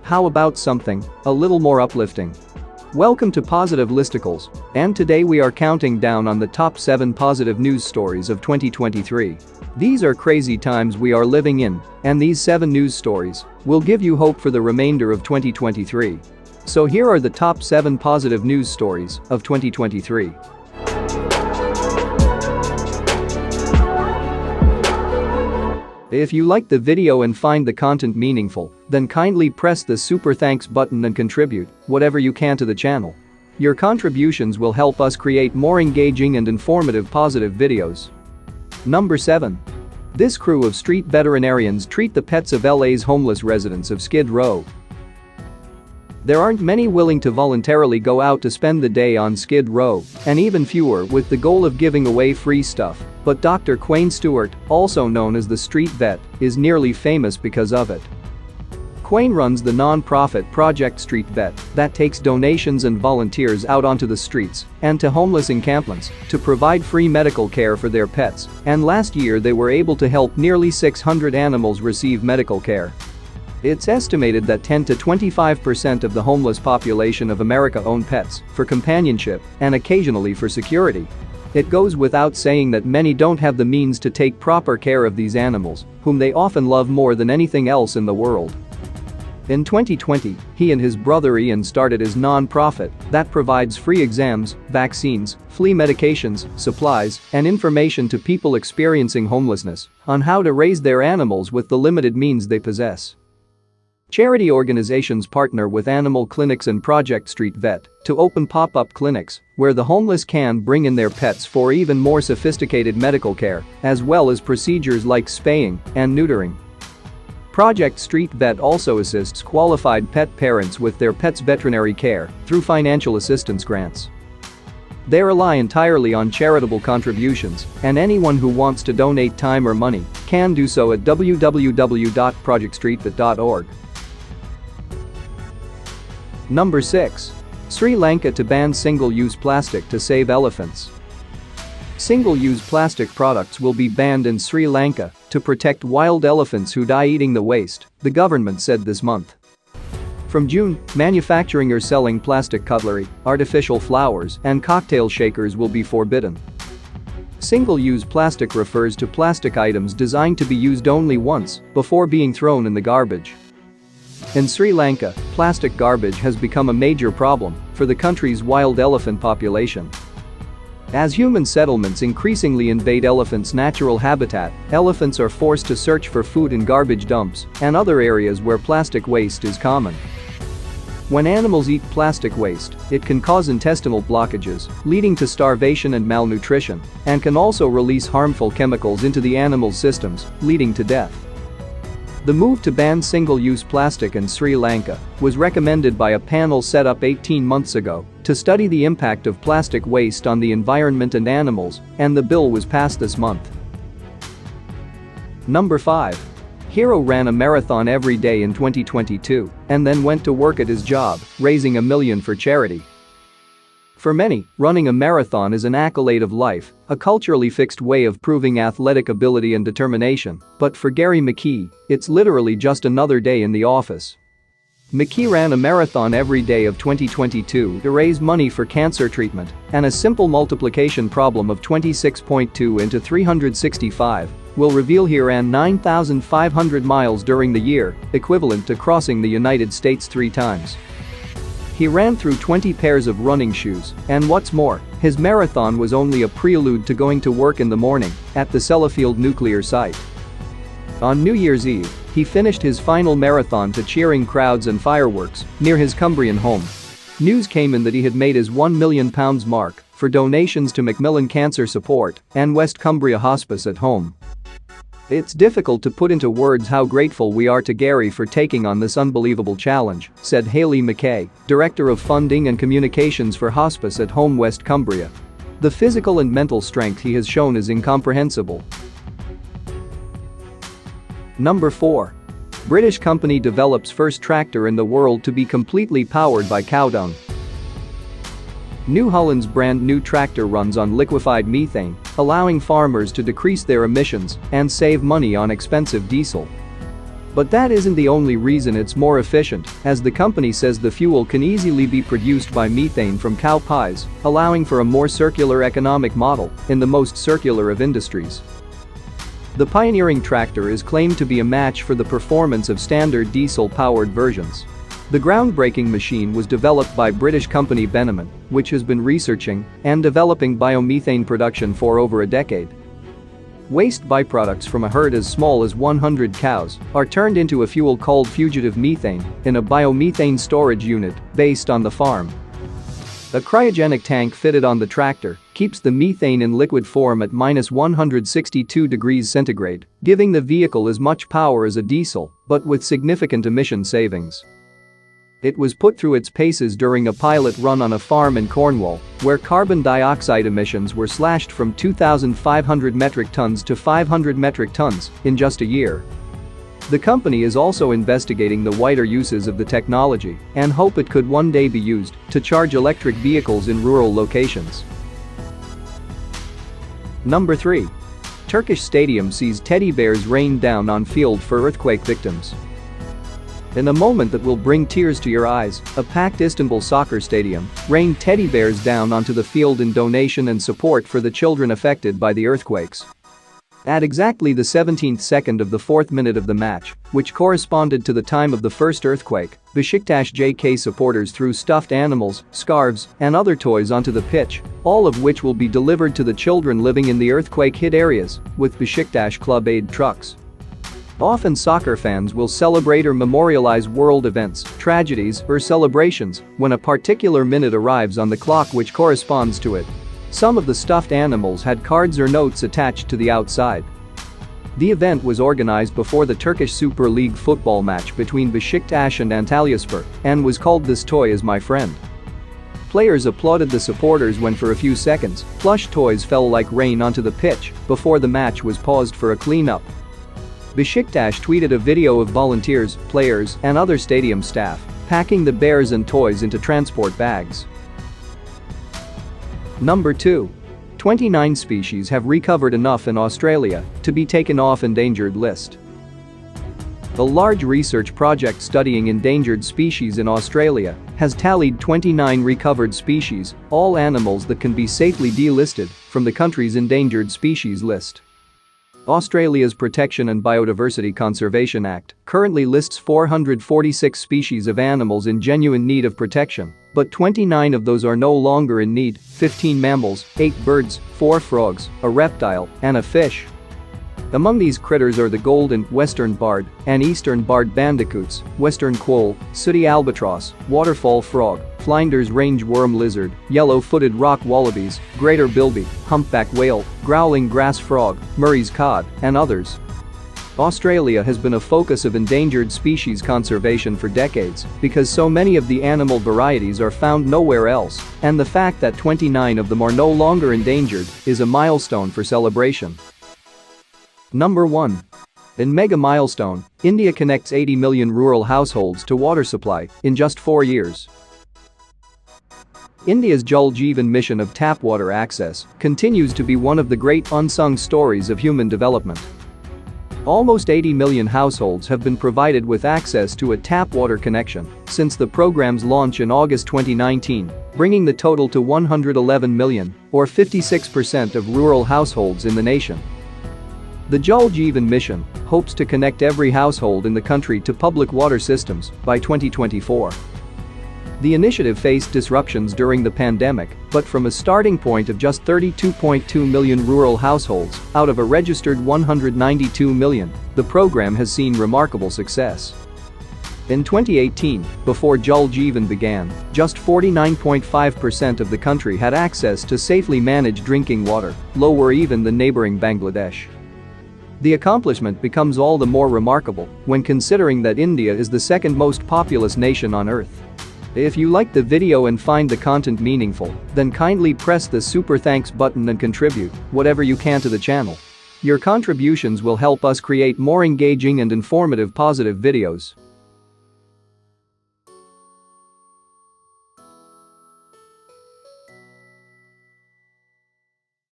How about something a little more uplifting? Welcome to Positive Listicles, and today we are counting down on the top 7 positive news stories of 2023. These are crazy times we are living in, and these 7 news stories will give you hope for the remainder of 2023. So here are the top 7 positive news stories of 2023. If you liked the video and find the content meaningful, then kindly press the super thanks button and contribute whatever you can to the channel. Your contributions will help us create more engaging and informative positive videos. Number 7. This crew of street veterinarians treat the pets of LA's homeless residents of Skid Row. There aren't many willing to voluntarily go out to spend the day on Skid Row, and even fewer with the goal of giving away free stuff, but Dr. Quayne Stewart, also known as the Street Vet, is nearly famous because of it. Quayne runs the non-profit Project Street Vet that takes donations and volunteers out onto the streets and to homeless encampments to provide free medical care for their pets, and last year they were able to help nearly 600 animals receive medical care. It's estimated that 10 to 25% of the homeless population of America own pets for companionship and occasionally for security. It goes without saying that many don't have the means to take proper care of these animals, whom they often love more than anything else in the world. In 2020, he and his brother Ian started his non-profit that provides free exams, vaccines, flea medications, supplies, and information to people experiencing homelessness on how to raise their animals with the limited means they possess. Charity organizations partner with animal clinics and Project Street Vet to open pop-up clinics where the homeless can bring in their pets for even more sophisticated medical care, as well as procedures like spaying and neutering. Project Street Vet also assists qualified pet parents with their pets' veterinary care through financial assistance grants. They rely entirely on charitable contributions, and anyone who wants to donate time or money can do so at www.projectstreetvet.org. Number 6. Sri Lanka to ban single-use plastic to save elephants. Single-use plastic products will be banned in Sri Lanka to protect wild elephants who die eating the waste, the government said this month. From June, manufacturing or selling plastic cutlery, artificial flowers, and cocktail shakers will be forbidden. Single-use plastic refers to plastic items designed to be used only once before being thrown in the garbage. In Sri Lanka, plastic garbage has become a major problem for the country's wild elephant population. As human settlements increasingly invade elephants' natural habitat, elephants are forced to search for food in garbage dumps and other areas where plastic waste is common. When animals eat plastic waste, it can cause intestinal blockages, leading to starvation and malnutrition, and can also release harmful chemicals into the animal's systems, leading to death. The move to ban single-use plastic in Sri Lanka was recommended by a panel set up 18 months ago to study the impact of plastic waste on the environment and animals, and the bill was passed this month. Number 5. Hero ran a marathon every day in 2022 and then went to work at his job, raising $1 million for charity. For many, running a marathon is an accolade of life, a culturally fixed way of proving athletic ability and determination, but for Gary McKee, it's literally just another day in the office. McKee ran a marathon every day of 2022 to raise money for cancer treatment, and a simple multiplication problem of 26.2 into 365 will reveal he ran 9,500 miles during the year, equivalent to crossing the United States 3 times. He ran through 20 pairs of running shoes, and what's more, his marathon was only a prelude to going to work in the morning at the Sellafield nuclear site. On New Year's Eve, he finished his final marathon to cheering crowds and fireworks near his Cumbrian home. News came in that he had made his £1 million mark for donations to Macmillan Cancer Support and West Cumbria Hospice at Home. It's difficult to put into words how grateful we are to Gary for taking on this unbelievable challenge, said Hayley McKay, Director of Funding and Communications for Hospice at Home West Cumbria. The physical and mental strength he has shown is incomprehensible. Number 4. British company develops first tractor in the world to be completely powered by cow dung. New Holland's brand new tractor runs on liquefied methane, allowing farmers to decrease their emissions and save money on expensive diesel. But that isn't the only reason it's more efficient, as the company says the fuel can easily be produced by methane from cow pies, allowing for a more circular economic model in the most circular of industries. The pioneering tractor is claimed to be a match for the performance of standard diesel-powered versions. The groundbreaking machine was developed by British company Bennamann, which has been researching and developing biomethane production for over a decade. Waste byproducts from a herd as small as 100 cows are turned into a fuel called fugitive methane in a biomethane storage unit based on the farm. A cryogenic tank fitted on the tractor keeps the methane in liquid form at -162 degrees centigrade, giving the vehicle as much power as a diesel, but with significant emission savings. It was put through its paces during a pilot run on a farm in Cornwall, where carbon dioxide emissions were slashed from 2,500 metric tons to 500 metric tons in just a year. The company is also investigating the wider uses of the technology and hope it could one day be used to charge electric vehicles in rural locations. Number 3. Turkish Stadium sees teddy bears rain down on field for earthquake victims. In a moment that will bring tears to your eyes, a packed Istanbul soccer stadium rained teddy bears down onto the field in donation and support for the children affected by the earthquakes. At exactly the 17th second of the 4th minute of the match, which corresponded to the time of the first earthquake, Beşiktaş JK supporters threw stuffed animals, scarves, and other toys onto the pitch, all of which will be delivered to the children living in the earthquake-hit areas with Beşiktaş Club aid trucks. Often soccer fans will celebrate or memorialize world events, tragedies, or celebrations when a particular minute arrives on the clock which corresponds to it. Some of the stuffed animals had cards or notes attached to the outside. The event was organized before the Turkish Super League football match between Beşiktaş and Antalyaspor and was called "This Toy Is My Friend." Players applauded the supporters when for a few seconds, plush toys fell like rain onto the pitch before the match was paused for a cleanup. Beşiktaş tweeted a video of volunteers, players, and other stadium staff packing the bears and toys into transport bags. Number 2. 29 species have recovered enough in Australia to be taken off endangered list. The large research project studying endangered species in Australia has tallied 29 recovered species, all animals that can be safely delisted from the country's endangered species list. Australia's Protection and Biodiversity Conservation Act currently lists 446 species of animals in genuine need of protection, but 29 of those are no longer in need: 15 mammals, 8 birds, 4 frogs, a reptile, and a fish. Among these critters are the golden, western barred, and eastern barred bandicoots, western quoll, sooty albatross, waterfall frog, Flinders range worm lizard, yellow-footed rock wallabies, greater bilby, humpback whale, growling grass frog, Murray's cod, and others. Australia has been a focus of endangered species conservation for decades because so many of the animal varieties are found nowhere else, and the fact that 29 of them are no longer endangered is a milestone for celebration. Number 1. In mega milestone, India connects 80 million rural households to water supply in just 4 years. India's Jal Jeevan mission of tap water access continues to be one of the great unsung stories of human development. Almost 80 million households have been provided with access to a tap water connection since the program's launch in August 2019, bringing the total to 111 million, or 56% of rural households in the nation. The Jal Jeevan mission hopes to connect every household in the country to public water systems by 2024. The initiative faced disruptions during the pandemic, but from a starting point of just 32.2 million rural households out of a registered 192 million, the program has seen remarkable success. In 2018, before Jal Jeevan began, just 49.5% of the country had access to safely managed drinking water, lower even than neighboring Bangladesh. The accomplishment becomes all the more remarkable when considering that India is the second most populous nation on Earth. If you liked the video and find the content meaningful, then kindly press the super thanks button and contribute whatever you can to the channel. Your contributions will help us create more engaging and informative positive videos.